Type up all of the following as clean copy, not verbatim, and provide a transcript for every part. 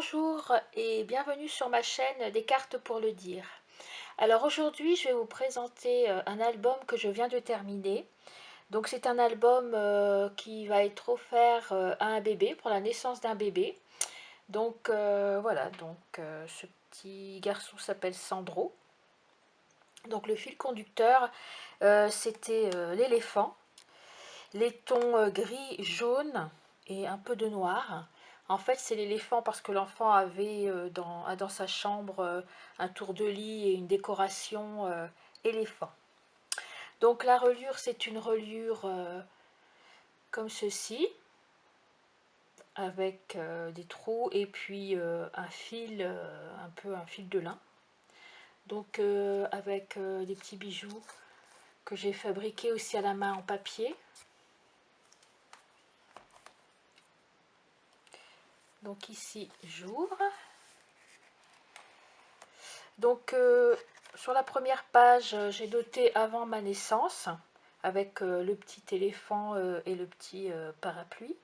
Bonjour et bienvenue sur ma chaîne des cartes pour le dire. Alors aujourd'hui je vais vous présenter un album que je viens de terminer. Donc c'est un album qui va être offert à un bébé pour la naissance d'un bébé. Donc voilà, ce petit garçon s'appelle Sandro. Donc le fil conducteur c'était l'éléphant. Les tons gris, jaune et un peu de noir. En fait, c'est l'éléphant parce que l'enfant avait dans sa chambre un tour de lit et une décoration éléphant. Donc la reliure, c'est une reliure comme ceci, avec des trous et puis un fil, un fil de lin. Donc avec des petits bijoux que j'ai fabriqués aussi à la main en papier. Donc ici, j'ouvre. Donc sur la première page, j'ai noté avant ma naissance, avec le petit éléphant et le petit parapluie.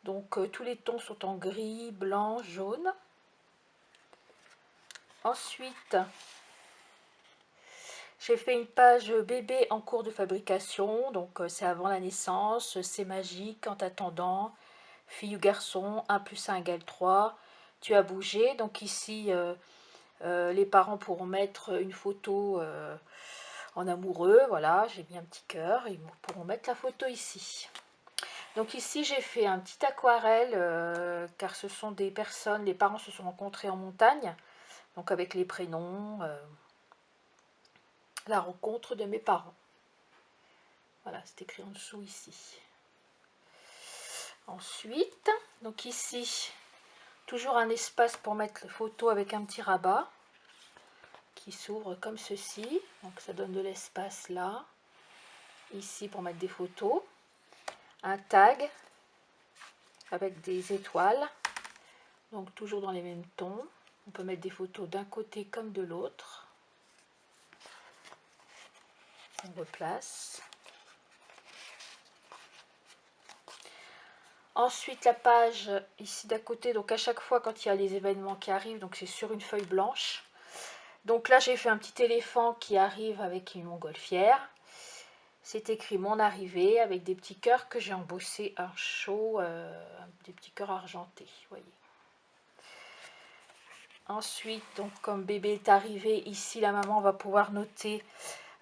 Donc tous les tons sont en gris, blanc, jaune. Ensuite, j'ai fait une page bébé en cours de fabrication. Donc c'est avant la naissance, c'est magique en t'attendant. Fille ou garçon, 1 + 1 = 3. Tu as bougé. Donc ici, les parents pourront mettre une photo en amoureux, voilà, j'ai mis un petit cœur, ils pourront mettre la photo ici. Donc ici j'ai fait un petit aquarelle, car ce sont des personnes, les parents se sont rencontrés en montagne, donc avec les prénoms, la rencontre de mes parents. Voilà, c'est écrit en dessous ici. Ensuite, donc ici, toujours un espace pour mettre les photos avec un petit rabat qui s'ouvre comme ceci, donc ça donne de l'espace là, ici pour mettre des photos, un tag avec des étoiles, donc toujours dans les mêmes tons. On peut mettre des photos d'un côté comme de l'autre. On replace. Ensuite la page ici d'à côté, donc à chaque fois quand il y a les événements qui arrivent, donc c'est sur une feuille blanche. Donc là j'ai fait un petit éléphant qui arrive avec une montgolfière. C'est écrit mon arrivée avec des petits cœurs que j'ai embossés en chaud, des petits cœurs argentés, voyez. Ensuite, donc comme bébé est arrivé, ici la maman va pouvoir noter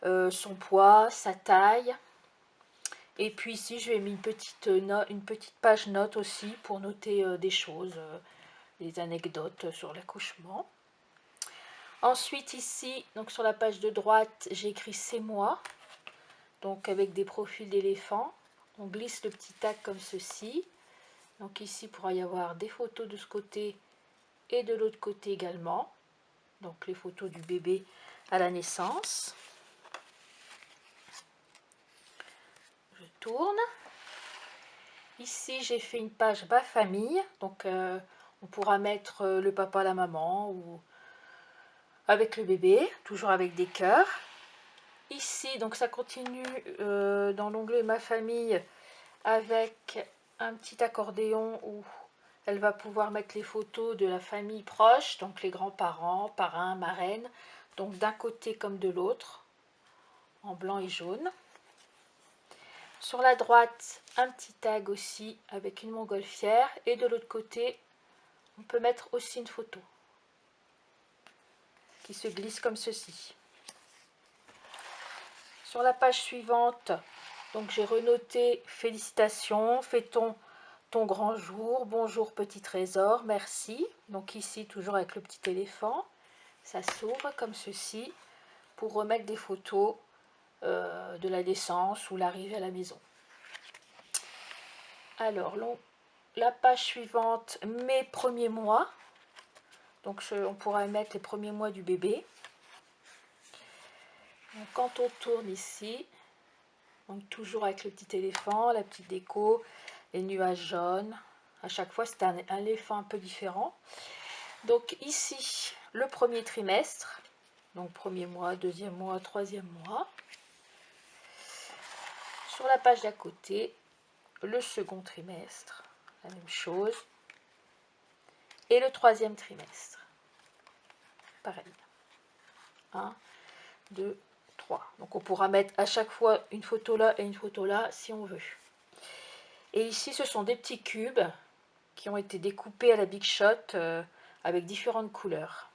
son poids, sa taille. Et puis ici, je lui ai mis une petite page note aussi pour noter des choses, des anecdotes sur l'accouchement. Ensuite ici, donc sur la page de droite, j'ai écrit c'est moi, donc avec des profils d'éléphants. On glisse le petit tag comme ceci. Donc ici, il pourra y avoir des photos de ce côté et de l'autre côté également. Donc les photos du bébé à la naissance. Je tourne. Ici, j'ai fait une page bas famille. Donc on pourra mettre le papa, la maman ou avec le bébé, toujours avec des cœurs. Ici, donc ça continue dans l'onglet ma famille avec un petit accordéon où elle va pouvoir mettre les photos de la famille proche, donc les grands-parents, parrains, marraines, donc d'un côté comme de l'autre, en blanc et jaune. Sur la droite, un petit tag aussi avec une montgolfière, et de l'autre côté, on peut mettre aussi une photo qui se glisse comme ceci. Sur la page suivante, donc j'ai renoté félicitations, fêtons ton grand jour, bonjour petit trésor, merci. Donc ici, toujours avec le petit éléphant, ça s'ouvre comme ceci pour remettre des photos de la naissance ou l'arrivée à la maison. Alors, la page suivante, mes premiers mois. Donc on pourra mettre les premiers mois du bébé. Donc, quand on tourne ici, donc toujours avec le petit éléphant, la petite déco, les nuages jaunes. À chaque fois, c'est un éléphant un peu différent. Donc ici, le premier trimestre. Donc premier mois, deuxième mois, troisième mois. Sur la page d'à côté, le second trimestre, la même chose. et le troisième trimestre. Pareil. 1, 2, 3. Donc on pourra mettre à chaque fois une photo là et une photo là si on veut. Et ici, ce sont des petits cubes qui ont été découpés à la Big Shot avec différentes couleurs.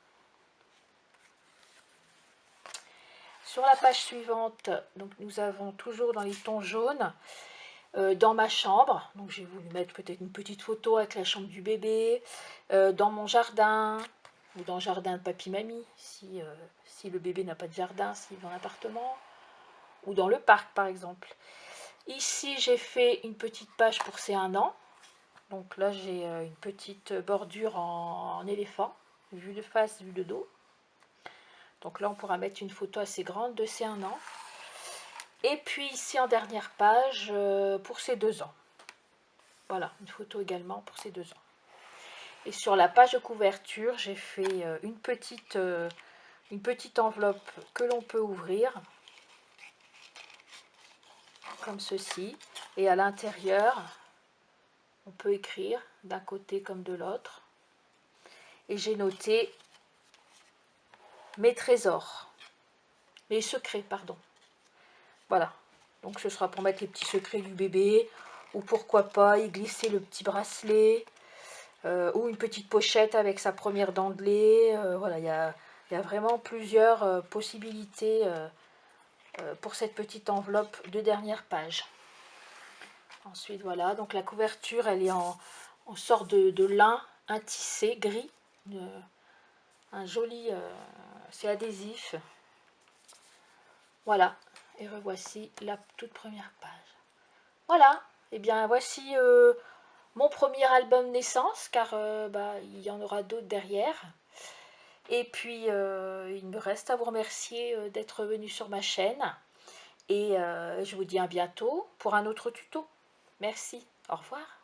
Sur la page suivante, donc nous avons toujours dans les tons jaunes, dans ma chambre, donc j'ai voulu mettre peut-être une petite photo avec la chambre du bébé, dans mon jardin, ou dans le jardin de papy-mamie, si le bébé n'a pas de jardin, s'il est dans l'appartement, ou dans le parc par exemple. Ici j'ai fait une petite page pour ces 1 an, donc là j'ai une petite bordure en éléphant, vue de face, vue de dos. Donc là on pourra mettre une photo assez grande de ces 1 an. Et puis ici en dernière page, pour ces 2 ans. Voilà, une photo également pour ces 2 ans. Et sur la page de couverture, j'ai fait une petite enveloppe que l'on peut ouvrir, comme ceci. Et à l'intérieur, on peut écrire d'un côté comme de l'autre. Et j'ai noté mes trésors, mes secrets, pardon. Voilà, donc ce sera pour mettre les petits secrets du bébé, ou pourquoi pas y glisser le petit bracelet, ou une petite pochette avec sa première dent de lait. Voilà, il y a vraiment plusieurs possibilités pour cette petite enveloppe de dernière page. Ensuite, voilà, donc la couverture, elle est en sorte de lin, un tissé gris, un joli, c'est adhésif. Voilà, et revoici la toute première page. Voilà, et bien voici mon premier album naissance, car il y en aura d'autres derrière. Et puis, il me reste à vous remercier d'être venu sur ma chaîne. Et je vous dis à bientôt pour un autre tuto. Merci, au revoir.